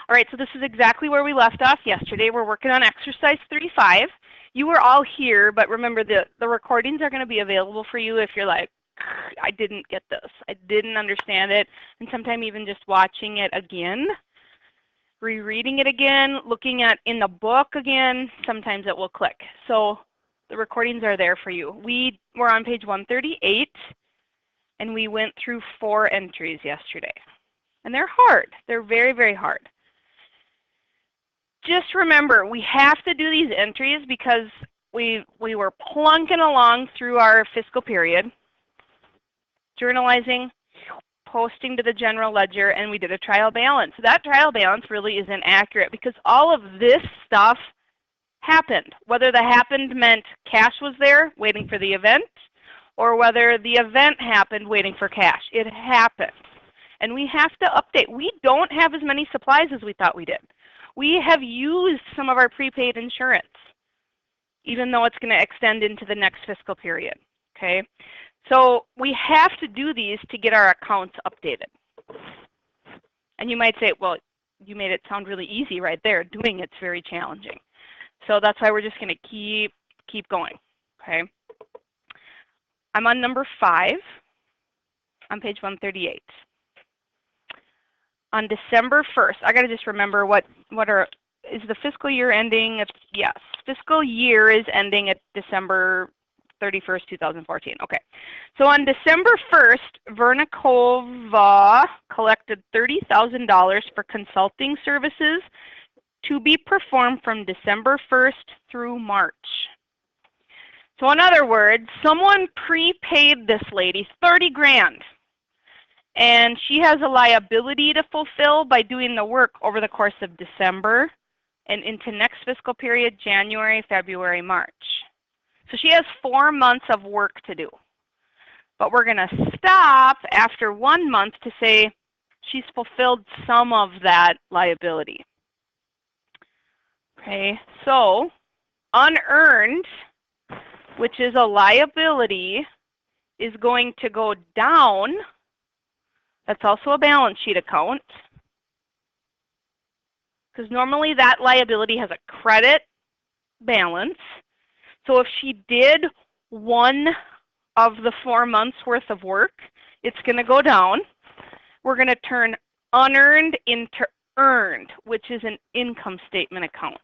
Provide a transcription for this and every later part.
All right, so this is exactly where we left off yesterday. We're working on exercise 3.5. You were all here, but remember the recordings are going to be available for you if you're like, I didn't get this, I didn't understand it, and sometimes even just watching it again, rereading it again, looking at in the book again, sometimes it will click. So the recordings are there for you. We were on page 138, and we went through 4 entries yesterday. And they're hard. They're very, very hard. Just remember, we have to do these entries because we were plunking along through our fiscal period, journalizing, posting to the general ledger, and we did a trial balance. That trial balance really isn't accurate because all of this stuff happened. Whether the happened meant cash was there waiting for the event, or whether the event happened waiting for cash. It happened. And we have to update. We don't have as many supplies as we thought we did. We have used some of our prepaid insurance, even though it's going to extend into the next fiscal period. Okay? So we have to do these to get our accounts updated. And you might say, well, you made it sound really easy right there. Doing it's very challenging. So that's why we're just going to keep going. Okay? I'm on number 5 on page 138. On December 1st, I got to just remember is the fiscal year ending? Yes, fiscal year is ending at December 31st, 2014. Okay, so on December 1st, Vernikova collected $30,000 for consulting services to be performed from December 1st through March. So in other words, someone prepaid this lady 30 grand. And she has a liability to fulfill by doing the work over the course of December and into next fiscal period, January, February, March. So she has 4 months of work to do. But we're going to stop after 1 month to say she's fulfilled some of that liability. Okay, so unearned, which is a liability, is going to go down. That's also a balance sheet account, because normally that liability has a credit balance. So if she did 1 of the 4 months worth of work, it's going to go down. We're going to turn unearned into earned, which is an income statement account.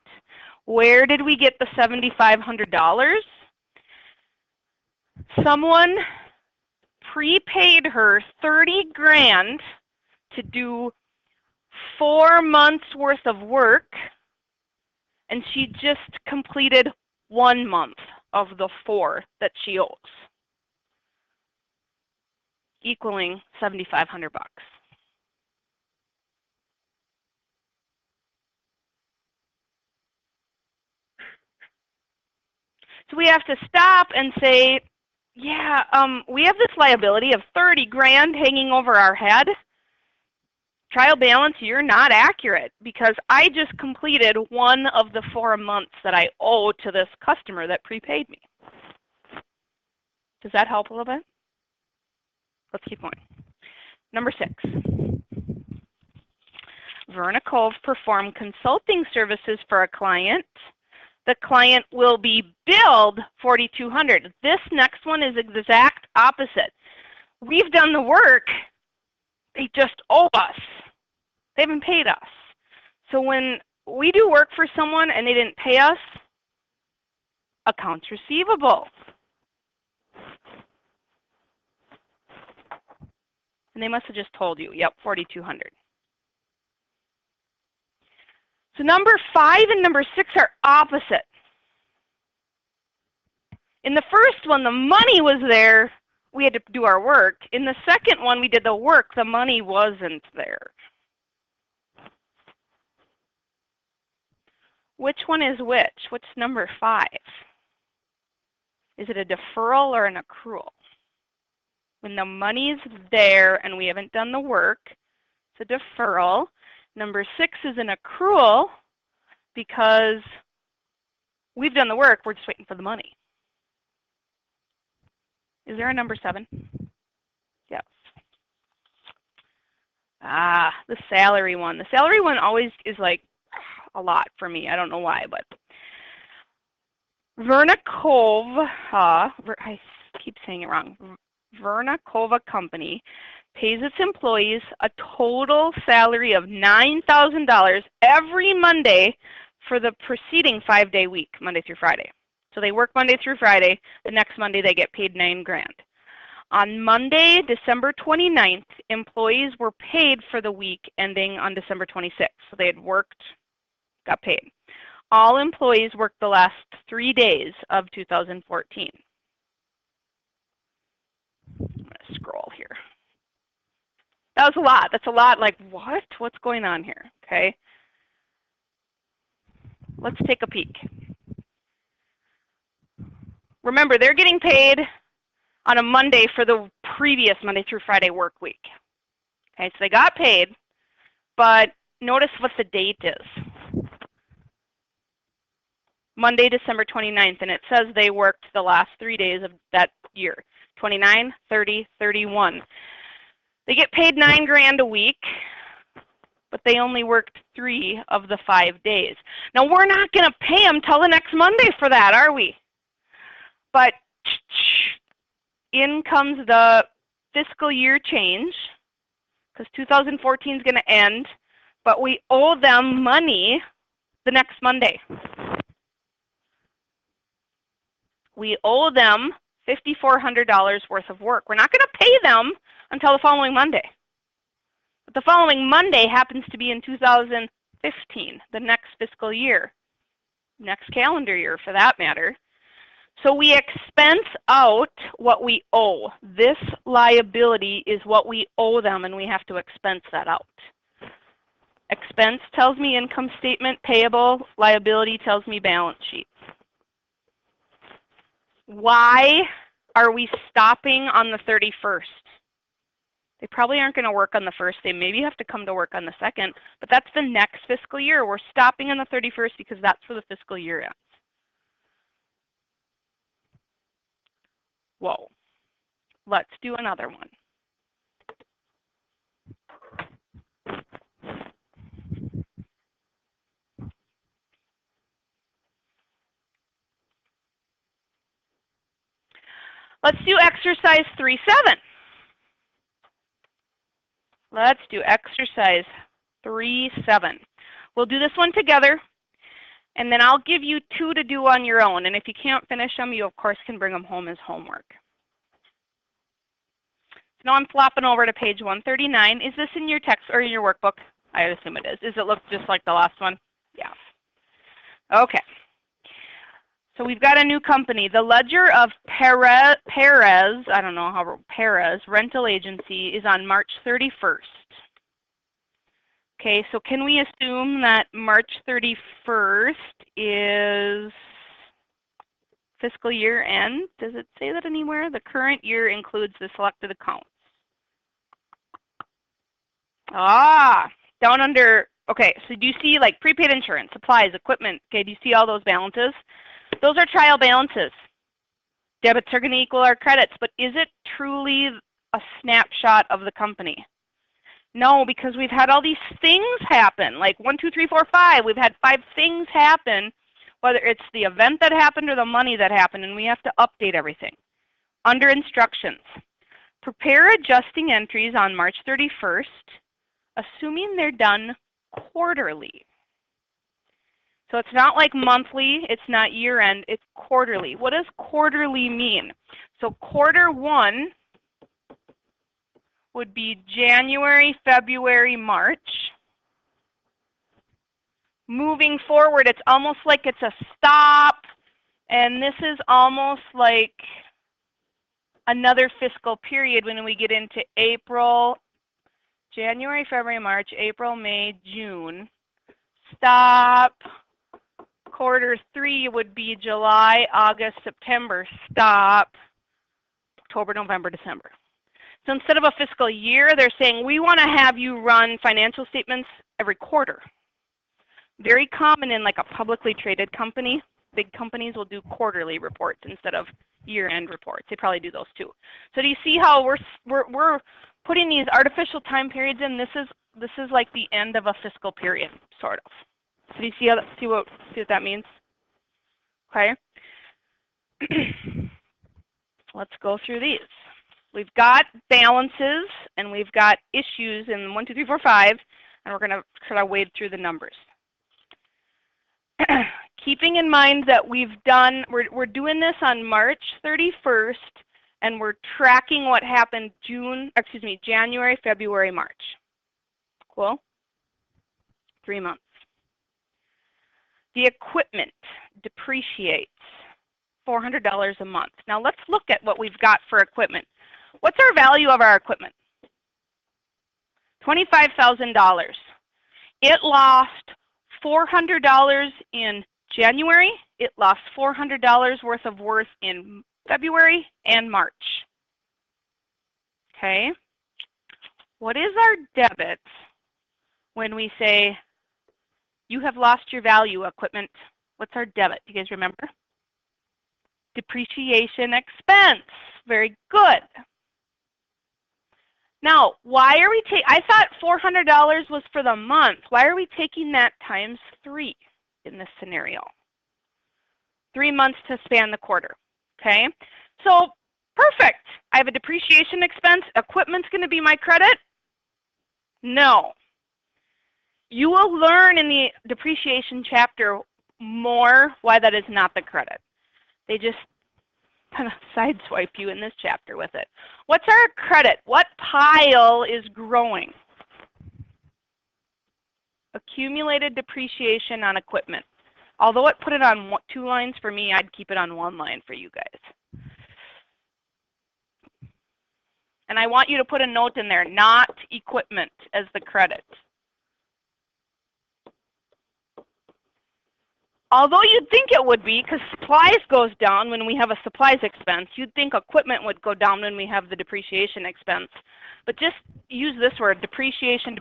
Where did we get the $7,500? Someone prepaid her 30 grand to do 4 months worth of work, and she just completed 1 month of the 4 that she owes, equaling $7,500. So we have to stop and say, yeah, we have this liability of 30 grand hanging over our head. Trial balance, you're not accurate because I just completed 1 of the 4 months that I owe to this customer that prepaid me. Does that help a little bit? Let's keep going. Number 6. Vernikov performed consulting services for a client. The client will be billed $4,200. This next one is exact opposite. We've done the work. They just owe us. They haven't paid us. So when we do work for someone and they didn't pay us, accounts receivable. And they must have just told you, yep, $4,200. So number 5 and number 6 are opposite. In the first one, the money was there. We had to do our work. In the second one, we did the work. The money wasn't there. Which one is which? What's number 5? Is it a deferral or an accrual? When the money's there and we haven't done the work, it's a deferral. Number 6 is an accrual because we've done the work, we're just waiting for the money. Is there a number 7? Yes. The salary one. The salary one always is like a lot for me. I don't know why, but Vernakova, I keep saying it wrong. Vernakova Company pays its employees a total salary of $9,000 every Monday for the preceding 5-day week, Monday through Friday. So they work Monday through Friday. The next Monday they get paid $9,000. On Monday, December 29th, employees were paid for the week ending on December 26th. So they had worked, got paid. All employees worked the last 3 days of 2014. I'm going to scroll here. That was a lot. That's a lot. Like, what? What's going on here? Okay. Let's take a peek. Remember, they're getting paid on a Monday for the previous Monday through Friday work week. Okay, so they got paid, but notice what the date is. Monday, December 29th, and it says they worked the last 3 days of that year, 29, 30, 31. They get paid $9,000 a week, but they only worked 3 of the 5 days. Now, we're not going to pay them till the next Monday for that, are we? But in comes the fiscal year change, because 2014 is going to end, but we owe them money the next Monday. We owe them $5,400 worth of work. We're not going to pay them until the following Monday. But the following Monday happens to be in 2015, the next fiscal year, next calendar year for that matter. So we expense out what we owe. This liability is what we owe them, and we have to expense that out. Expense tells me income statement, payable. Liability tells me balance sheet. Why are we stopping on the 31st? They probably aren't going to work on the 1st. They maybe have to come to work on the 2nd, but that's the next fiscal year. We're stopping on the 31st because that's where the fiscal year ends. Whoa. Let's do another one. Let's do exercise 3-7. Let's do exercise 3-7. We'll do this one together, and then I'll give you 2 to do on your own. And if you can't finish them, you of course can bring them home as homework. So now I'm flopping over to page 139. Is this in your text or in your workbook? I assume it is. Does it look just like the last one? Yeah. Okay. So we've got a new company. The ledger of Perez, I don't know how, Perez Rental Agency is on March 31st. Okay, so can we assume that March 31st is fiscal year end? Does it say that anywhere? The current year includes the selected accounts. Down under, okay, so do you see like prepaid insurance, supplies, equipment? Okay, do you see all those balances? Those are trial balances. Debits are going to equal our credits, but is it truly a snapshot of the company? No, because we've had all these things happen, like 1, 2, 3, 4, 5. We've had 5 things happen, whether it's the event that happened or the money that happened, and we have to update everything. Under instructions, prepare adjusting entries on March 31st, assuming they're done quarterly. So it's not like monthly, it's not year end, it's quarterly. What does quarterly mean? So quarter 1 would be January, February, March. Moving forward, it's almost like it's a stop, and this is almost like another fiscal period when we get into April, January, February, March, April, May, June. Stop. Quarter 3 would be July, August, September. Stop. October, November, December. So instead of a fiscal year, they're saying we want to have you run financial statements every quarter. Very common in like a publicly traded company. Big companies will do quarterly reports instead of year-end reports. They probably do those too. So do you see how we're putting these artificial time periods in, this is like the end of a fiscal period, sort of. So do you see what that means? Okay. Let's go through these. We've got balances and we've got issues in 1, 2, 3, 4, 5, and we're going to try to wade through the numbers. Keeping in mind that we're doing this on March 31st, and we're tracking what happened January, February, March. Cool? 3 months. The equipment depreciates $400 a month. Now let's look at what we've got for equipment. What's our value of our equipment? $25,000. It lost $400 in January. It lost $400 worth in February and March. Okay. What is our debit when we say you have lost your value equipment? What's our debit? Do you guys remember? Depreciation expense. Very good. Now, why are we I thought $400 was for the month. Why are we taking that times 3 in this scenario? 3 months to span the quarter. Okay, so perfect. I have a depreciation expense. Equipment's going to be my credit? No. You will learn in the depreciation chapter more why that is not the credit. They just kind of sideswipe you in this chapter with it. What's our credit? What pile is growing? Accumulated depreciation on equipment. Although it put it on 2 lines for me, I'd keep it on 1 line for you guys. And I want you to put a note in there, not equipment as the credit. Although you'd think it would be, because supplies goes down when we have a supplies expense, you'd think equipment would go down when we have the depreciation expense. But just use this word, depreciation.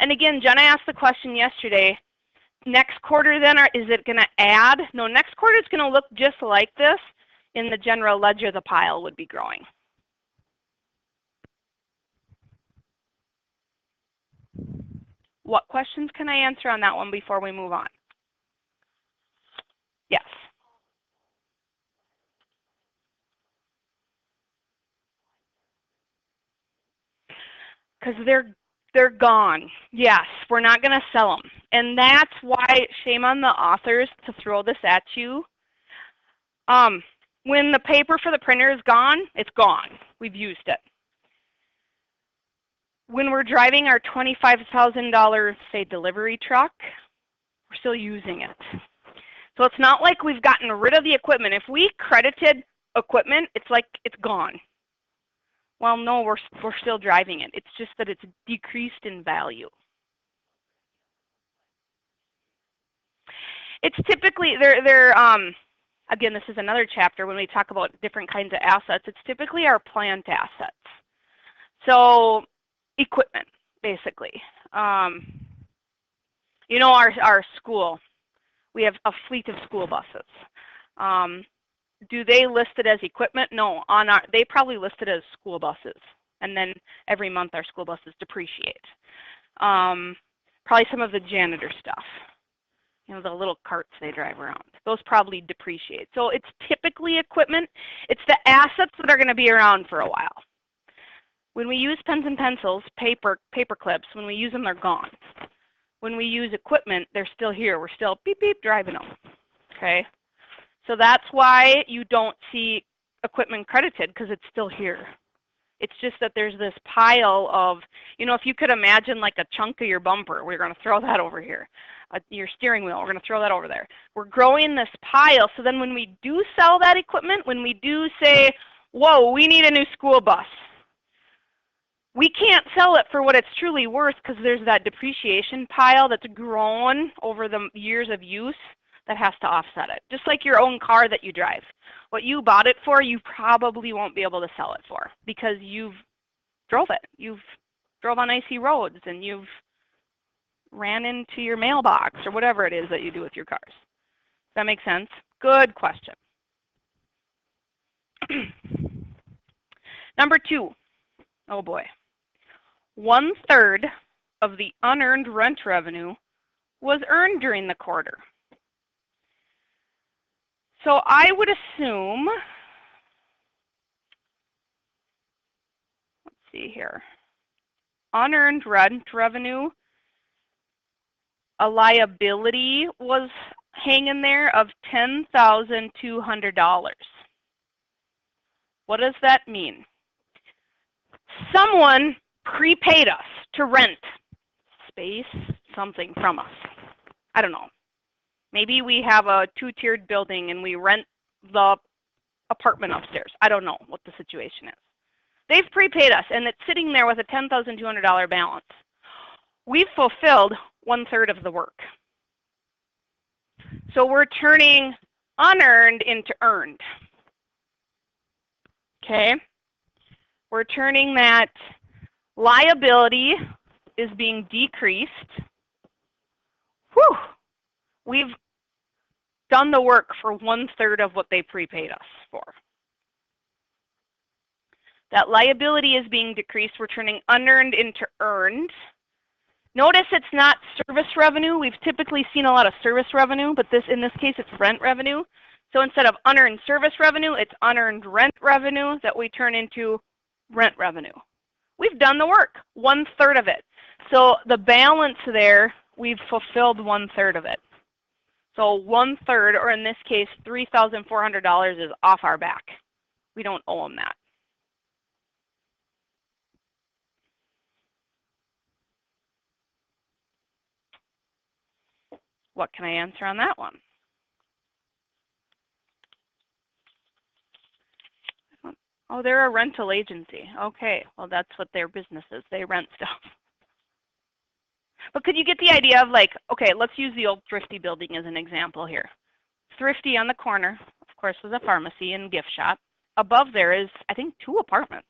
And again, Jenna asked the question yesterday, next quarter then, is it going to add? No, next quarter is going to look just like this. In the general ledger, the pile would be growing. What questions can I answer on that one before we move on? Yes. Because they're gone. Yes, we're not going to sell them. And that's why, shame on the authors to throw this at you. When the paper for the printer is gone, it's gone. We've used it. When we're driving our $25,000, say, delivery truck, we're still using it. So it's not like we've gotten rid of the equipment. If we credited equipment, it's like it's gone. Well, no, we're still driving it. It's just that it's decreased in value. It's typically, again, this is another chapter when we talk about different kinds of assets. It's typically our plant assets. So equipment, basically. You know, our school, we have a fleet of school buses. Do they list it as equipment? No, they probably list it as school buses. And then every month our school buses depreciate. Probably some of the janitor stuff. You know, the little carts they drive around. Those probably depreciate. So it's typically equipment. It's the assets that are going to be around for a while. When we use pens and pencils, paper clips, when we use them, they're gone. When we use equipment, they're still here. We're still beep, beep, driving them. Okay? So that's why you don't see equipment credited, because it's still here. It's just that there's this pile of, you know, if you could imagine like a chunk of your bumper, we're going to throw that over here. Your steering wheel, we're going to throw that over there. We're growing this pile, so then when we do sell that equipment, when we do say, whoa, we need a new school bus, we can't sell it for what it's truly worth because there's that depreciation pile that's grown over the years of use that has to offset it. Just like your own car that you drive. What you bought it for, you probably won't be able to sell it for because you've drove it. You've drove on icy roads and you've ran into your mailbox or whatever it is that you do with your cars. Does that make sense? Good question. Number 2, oh boy, 1/3 of the unearned rent revenue was earned during the quarter. So I would assume, let's see here, unearned rent revenue, a liability was hanging there of $10,200. What does that mean? Someone prepaid us to rent space, something from us. I don't know. Maybe we have a 2-tiered building and we rent the apartment upstairs. I don't know what the situation is. They've prepaid us and it's sitting there with a $10,200 balance. We've fulfilled 1/3 of the work. So we're turning unearned into earned. Okay? We're turning that liability is being decreased. Whew! We've done the work for 1/3 of what they prepaid us for. That liability is being decreased. We're turning unearned into earned. Notice it's not service revenue. We've typically seen a lot of service revenue, but in this case, it's rent revenue. So instead of unearned service revenue, it's unearned rent revenue that we turn into rent revenue. We've done the work, 1/3 of it. So the balance there, we've fulfilled 1/3 of it. So 1/3, or in this case, $3,400 is off our back. We don't owe them that. What can I answer on that one? Oh, they're a rental agency. Okay, well, that's what their business is. They rent stuff. But could you get the idea of like, okay, let's use the old Thrifty building as an example here. Thrifty on the corner, of course, was a pharmacy and gift shop. Above there is, I think, 2 apartments.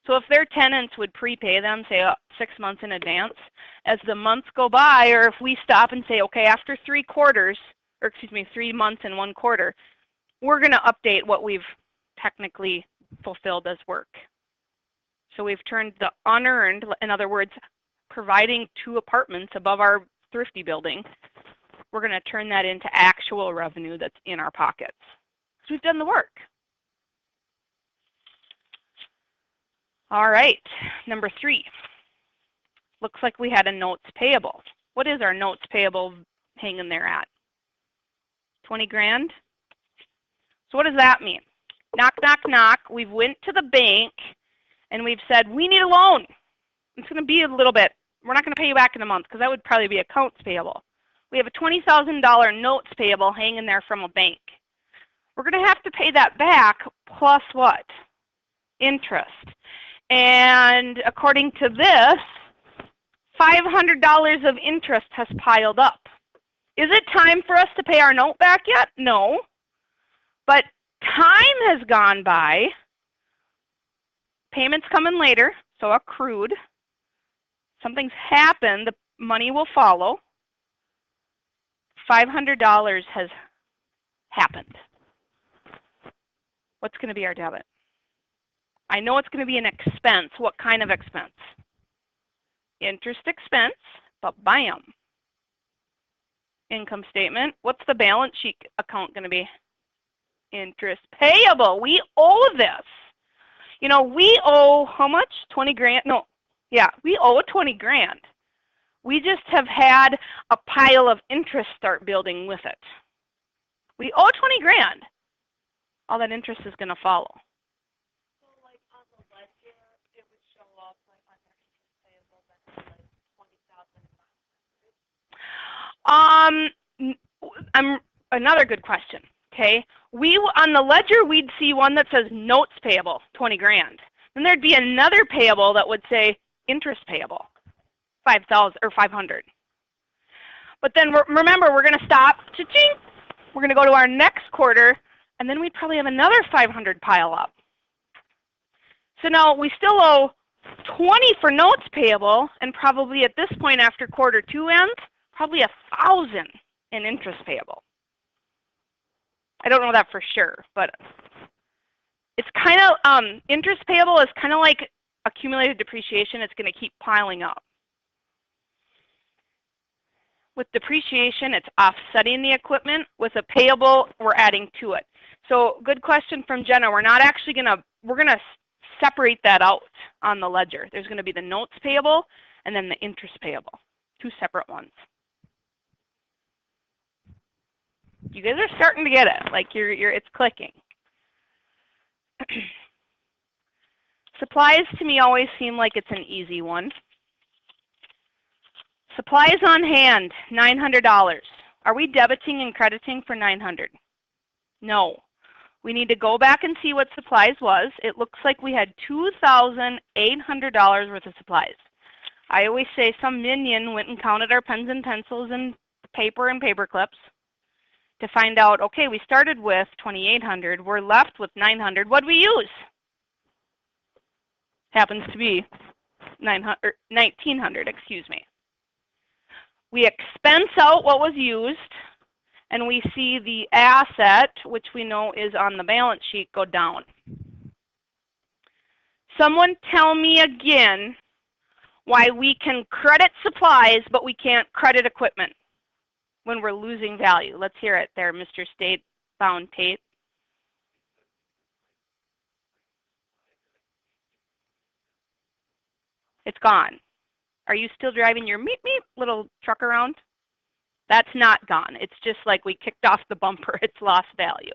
So if their tenants would prepay them, say 6 months in advance, as the months go by, or if we stop and say, okay, after 3 months and 1 quarter, we're going to update what we've technically fulfilled as work. So we've turned the unearned, in other words, providing 2 apartments above our Thrifty building, we're going to turn that into actual revenue that's in our pockets. So we've done the work. All right, number 3. Looks like we had a notes payable. What is our notes payable hanging there at? 20 grand? So what does that mean? Knock, knock, knock. We've went to the bank and we've said, we need a loan. It's going to be a little bit. We're not going to pay you back in a month because that would probably be accounts payable. We have a $20,000 notes payable hanging there from a bank. We're going to have to pay that back plus what? Interest. And according to this, $500 of interest has piled up. Is it time for us to pay our note back yet? No. But time has gone by. Payments coming later, so accrued. Something's happened, the money will follow. $500 has happened. What's going to be our debit? I know it's going to be an expense. What kind of expense? Interest expense, but bam. Income statement. What's the balance sheet account going to be? Interest payable. We owe this. You know, we owe how much? 20 grand? No. Yeah, we owe 20 grand. We just have had a pile of interest start building with it. We owe 20 grand. All that interest is going to follow. So like on the ledger, it would show up like on your interest payable that's like 20,000. Another good question. Okay, on the ledger we'd see one that says notes payable, 20 grand. Then there'd be another payable that would say interest payable, 5,000 or 500. But then remember, we're going to stop. Cha-ching! We're going to go to our next quarter, and then we'd probably have another 500 pile up. So now we still owe 20 for notes payable, and probably at this point after quarter 2 ends, probably 1,000 in interest payable. I don't know that for sure, but It's kind of, interest payable is kind of like accumulated depreciation. It's going to keep piling up. With depreciation, it's offsetting the equipment. With a payable, we're adding to it. So good question from Jenna. We're not actually we're going to separate that out on the ledger. There's going to be the notes payable and then the interest payable, two separate ones. You guys are starting to get it. Like it's clicking. Supplies to me always seem like it's an easy one. Supplies on hand, $900. Are we debiting and crediting for $900? No. We need to go back and see what supplies was. It looks like we had $2,800 worth of supplies. I always say some minion went and counted our pens and pencils and paper and paper clips to find out, okay, we started with $2,800. We're left with $900. What'd we use? Happens to be $1,900, excuse me. We expense out what was used, and we see the asset, which we know is on the balance sheet, go down. Someone tell me again why we can credit supplies, but we can't credit equipment when we're losing value. Let's hear it there, Mr. State-bound Tate. It's gone. Are you still driving your meep meep little truck around? That's not gone. It's just like we kicked off the bumper. It's lost value.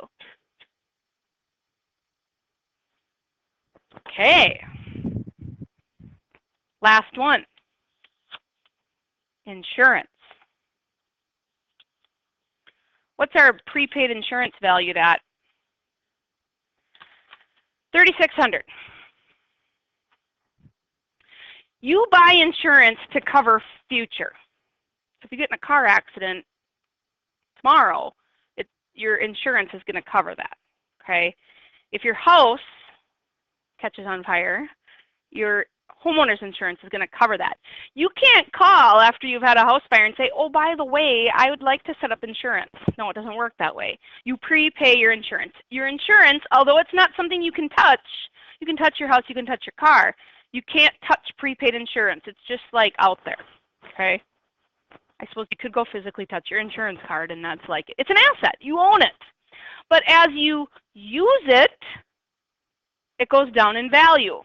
Okay. Last one. Insurance. What's our prepaid insurance valued at? $3,600. You buy insurance to cover future. So if you get in a car accident tomorrow, your insurance is going to cover that. Okay. If your house catches on fire, your homeowner's insurance is going to cover that. You can't call after you've had a house fire and say, oh, by the way, I would like to set up insurance. No, it doesn't work that way. You prepay your insurance. Your insurance, although it's not something you can touch your house, you can touch your car. You can't touch prepaid insurance. It's just like out there, okay? I suppose you could go physically touch your insurance card, and that's like, it's an asset. You own it. But as you use it, it goes down in value.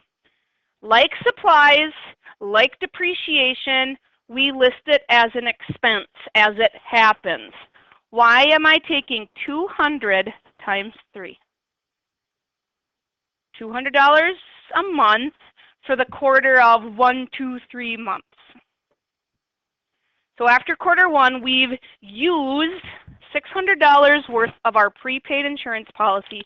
Like supplies, like depreciation, we list it as an expense as it happens. Why am I taking 200 times 3? $200 a month for the quarter of 1, 2, 3 months. So after quarter one, we've used $600 worth of our prepaid insurance policy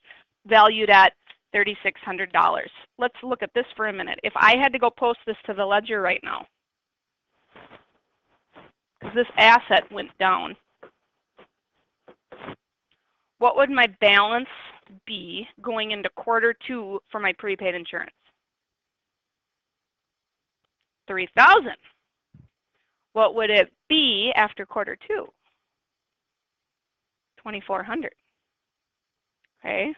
valued at $3,600. Let's look at this for a minute. If I had to go post this to the ledger right now, because this asset went down, what would my balance be going into quarter two for my prepaid insurance? $3,000. What would it be after quarter two? $2,400. Okay.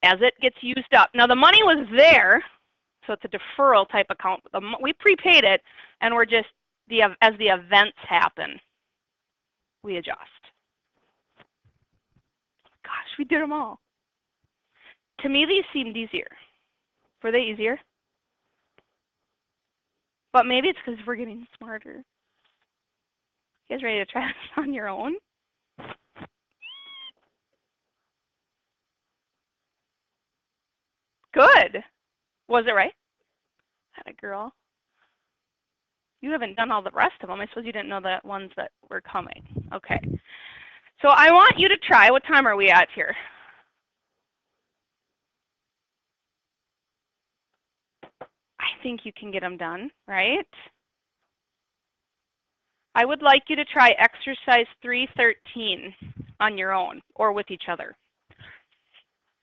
As it gets used up. Now the money was there, so it's a deferral type account. We prepaid it, and we're just, as the events happen, we adjust. Gosh, we did them all. To me, these seemed easier. Were they easier? But maybe it's because we're getting smarter. You guys ready to try this on your own? Good. Was it right? Atta girl. You haven't done all the rest of them. I suppose you didn't know the ones that were coming. Okay. So I want you to try. What time are we at here? I think you can get them done, right? I would like you to try exercise 313 on your own or with each other.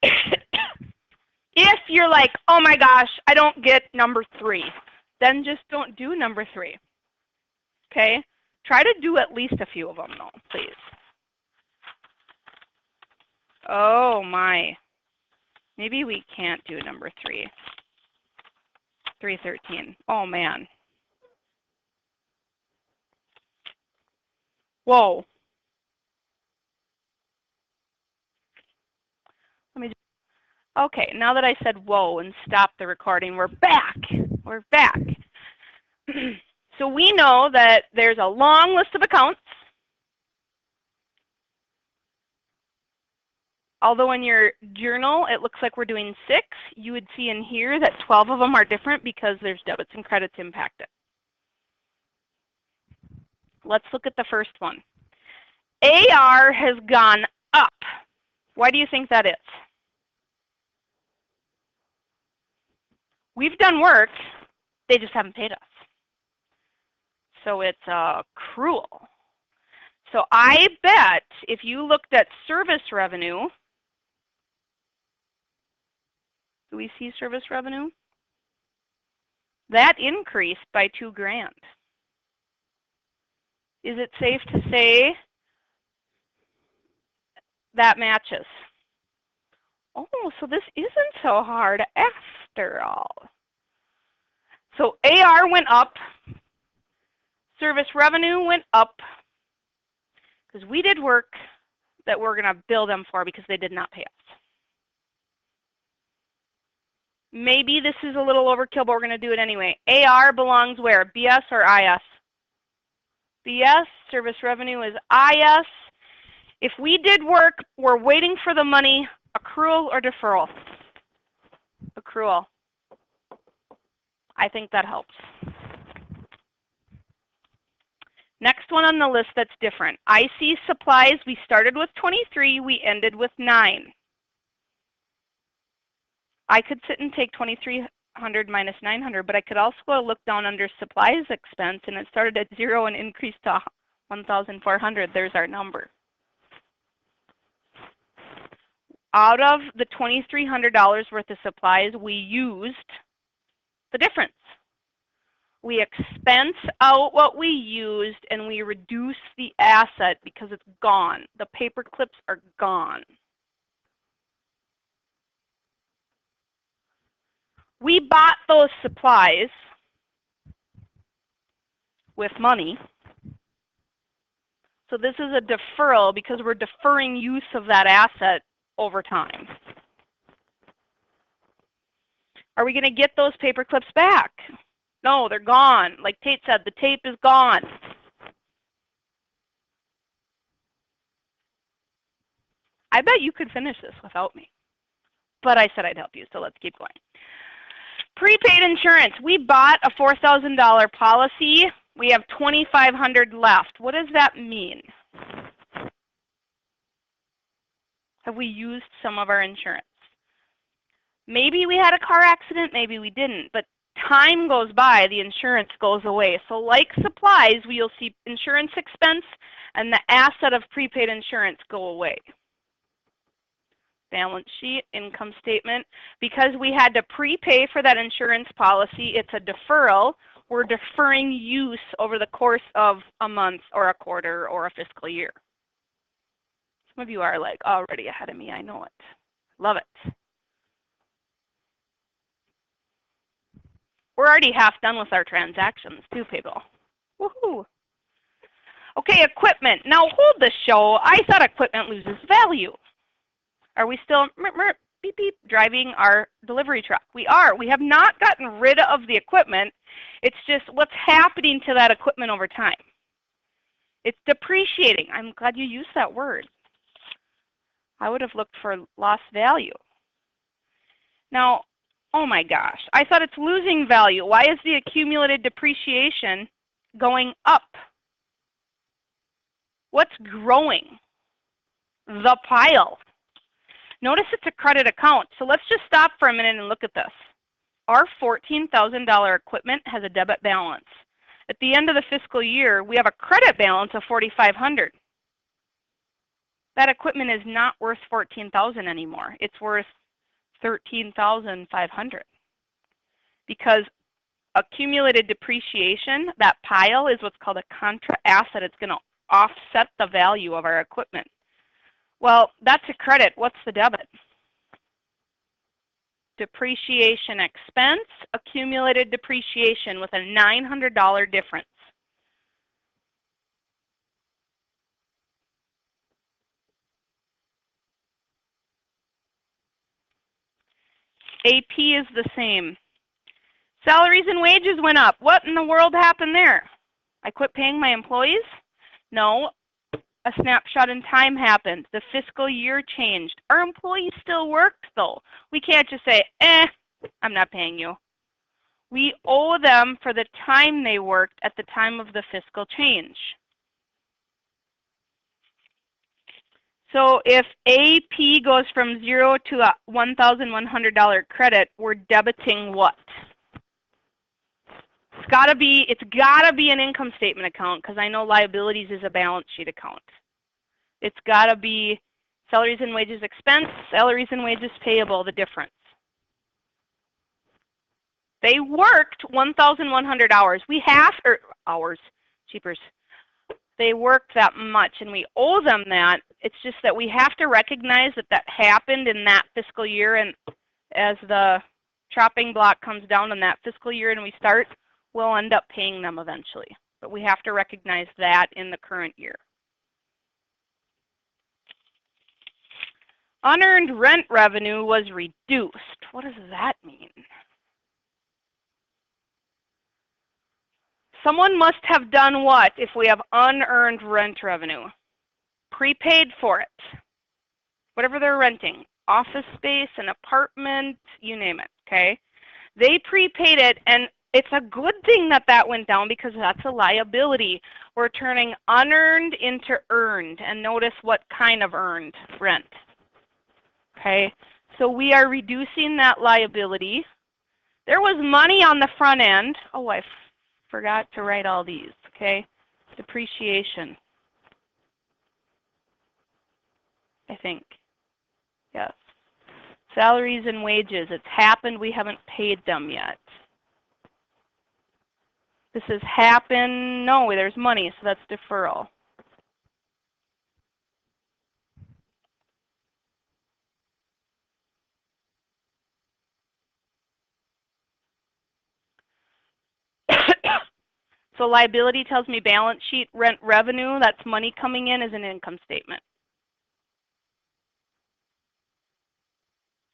If you're like, oh my gosh, I don't get number 3, then just don't do number 3. Okay? Try to do at least a few of them though, please. Oh my. Maybe we can't do number 3. 313. Oh man. Whoa. Let me. Okay, now that I said whoa and stopped the recording, we're back. We're back. So we know that there's a long list of accounts. Although in your journal, it looks like we're doing 6, you would see in here that 12 of them are different because there's debits and credits impacted. Let's look at the first one. AR has gone up. Why do you think that is? We've done work, they just haven't paid us. So it's accrual. So I bet if you looked at service revenue, do we see service revenue? That increased by $2,000. Is it safe to say that matches? Oh, so this isn't so hard after all. So AR went up, service revenue went up, because we did work that we're going to bill them for because they did not pay us. Maybe this is a little overkill, but we're going to do it anyway. AR belongs where? BS or IS? BS, service revenue is IS. If we did work, we're waiting for the money, accrual or deferral? Accrual. I think that helps. Next one on the list that's different. IC supplies, we started with 23, we ended with 9. I could sit and take 2,300 minus 900, but I could also go look down under supplies expense, and it started at 0 and increased to 1,400. There's our number. Out of the $2,300 worth of supplies, we used the difference. We expense out what we used, and we reduce the asset because it's gone. The paper clips are gone. We bought those supplies with money. So this is a deferral because we're deferring use of that asset over time. Are we going to get those paper clips back? No, they're gone. Like Tate said, the tape is gone. I bet you could finish this without me. But I said I'd help you, so let's keep going. Prepaid insurance. We bought a $4,000 policy. We have $2,500 left. What does that mean? Have we used some of our insurance? Maybe we had a car accident, maybe we didn't, but time goes by, the insurance goes away. So like supplies, you'll see insurance expense and the asset of prepaid insurance go away. Balance sheet, income statement. Because we had to prepay for that insurance policy, it's a deferral. We're deferring use over the course of a month or a quarter or a fiscal year. Some of you are like already ahead of me, I know it. Love it. We're already half done with our transactions too, people. Woohoo! Okay, equipment. Now hold the show. I thought equipment loses value. Are we still beep, beep, driving our delivery truck? We are. We have not gotten rid of the equipment. It's just what's happening to that equipment over time. It's depreciating. I'm glad you used that word. I would have looked for lost value. Now, oh my gosh, I thought it's losing value. Why is the accumulated depreciation going up? What's growing? The pile. Notice it's a credit account. So let's just stop for a minute and look at this. Our $14,000 equipment has a debit balance. At the end of the fiscal year, we have a credit balance of $4,500. That equipment is not worth $14,000 anymore. It's worth $13,500. Because accumulated depreciation, that pile is what's called a contra asset. It's going to offset the value of our equipment. Well, that's a credit. What's the debit? Depreciation expense, accumulated depreciation with a $900 difference. AP is the same. Salaries and wages went up. What in the world happened there? I quit paying my employees? No, a snapshot in time happened. The fiscal year changed. Our employees still worked though. We can't just say, I'm not paying you. We owe them for the time they worked at the time of the fiscal change. So if AP goes from 0 to a $1,100 credit, we're debiting what? It's gotta be an income statement account because I know liabilities is a balance sheet account. It's gotta be salaries and wages expense, salaries and wages payable, the difference. They worked 1,100 hours. Cheapers. They worked that much and we owe them that. It's just that we have to recognize that that happened in that fiscal year, and as the chopping block comes down in that fiscal year and we start, we'll end up paying them eventually. But we have to recognize that in the current year. Unearned rent revenue was reduced. What does that mean? Someone must have done what if we have unearned rent revenue? Prepaid for it. Whatever they're renting. Office space, an apartment, you name it, okay? They prepaid it, and it's a good thing that that went down because that's a liability. We're turning unearned into earned, and notice what kind of earned rent. Okay, so we are reducing that liability. There was money on the front end. Oh, I forgot to write all these, okay? Depreciation, I think. Yes. Salaries and wages. It's happened. We haven't paid them yet. This has happened. No, there's money, so that's deferral. So liability tells me balance sheet rent revenue. That's money coming in as an income statement.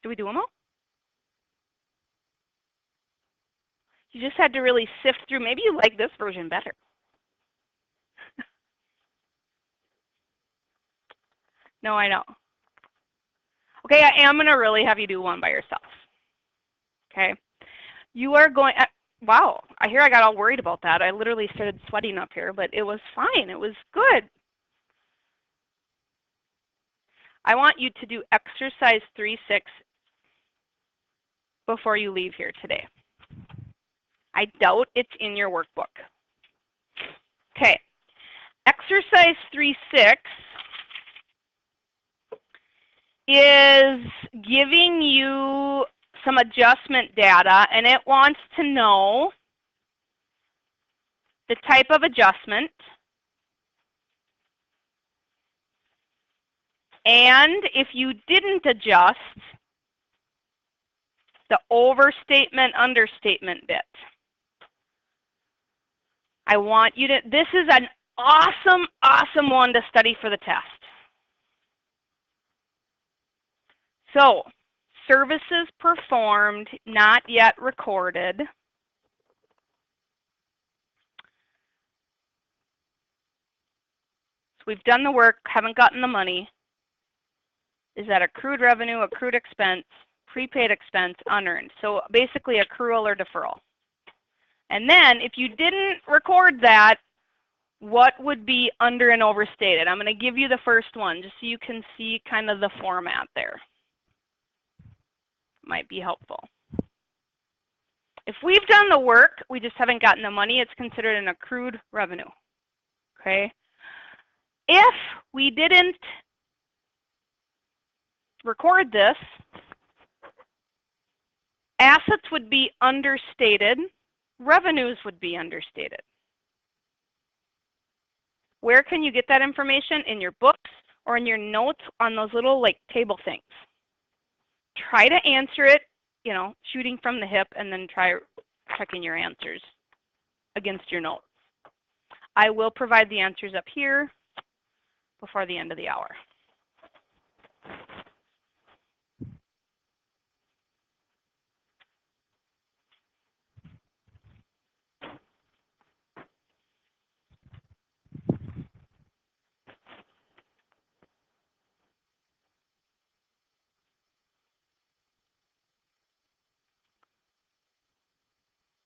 Do we do them all? You just had to really sift through. Maybe you like this version better. No, I know. Okay, I am going to really have you do one by yourself. Okay. You are going, wow, I hear I got all worried about that. I literally started sweating up here, but it was fine. It was good. I want you to do exercise 3-6 before you leave here today. I doubt it's in your workbook. Okay. Exercise 3-6 is giving you some adjustment data, and it wants to know the type of adjustment and if you didn't adjust, the overstatement, understatement bit. I want you to, this is an awesome, awesome one to study for the test. So, services performed, not yet recorded. So we've done the work, haven't gotten the money. Is that accrued revenue, accrued expense, prepaid expense, unearned? So basically accrual or deferral. And then if you didn't record that, what would be under and overstated? I'm going to give you the first one just so you can see kind of the format there. Might be helpful. If we've done the work, we just haven't gotten the money, it's considered an accrued revenue. Okay? If we didn't record this, assets would be understated, revenues would be understated. Where can you get that information? In your books or in your notes on those little like table things. Try to answer it, you know, shooting from the hip, and then try checking your answers against your notes. I will provide the answers up here before the end of the hour.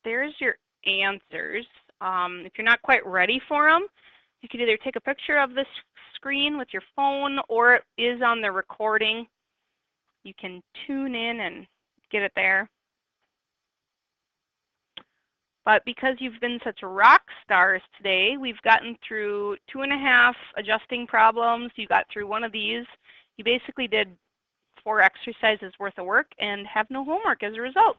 There's your answers. If you're not quite ready for them, you can either take a picture of this screen with your phone, or it is on the recording. You can tune in and get it there. But because you've been such rock stars today, we've gotten through 2.5 adjusting problems. You got through one of these. You basically did 4 exercises worth of work and have no homework as a result.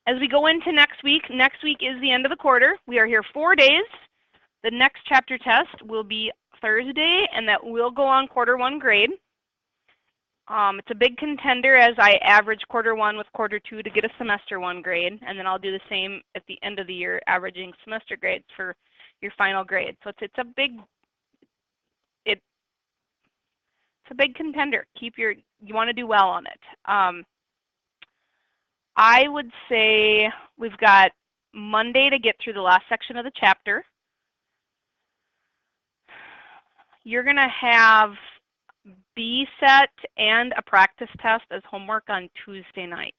As we go into next week is the end of the quarter. We are here 4 days. The next chapter test will be Thursday, and that will go on quarter 1 grade. It's a big contender as I average quarter 1 with quarter 2 to get a semester 1 grade, and then I'll do the same at the end of the year, averaging semester grades for your final grade. So it's a big contender. You want to do well on it. I would say we've got Monday to get through the last section of the chapter. You're going to have B-set and a practice test as homework on Tuesday night,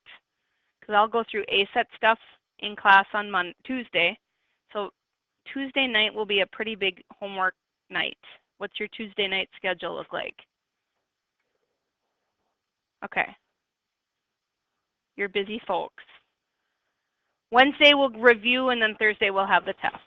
because I'll go through A-set stuff in class on Tuesday. So Tuesday night will be a pretty big homework night. What's your Tuesday night schedule look like? Okay. You're busy folks. Wednesday we'll review, and then Thursday we'll have the test.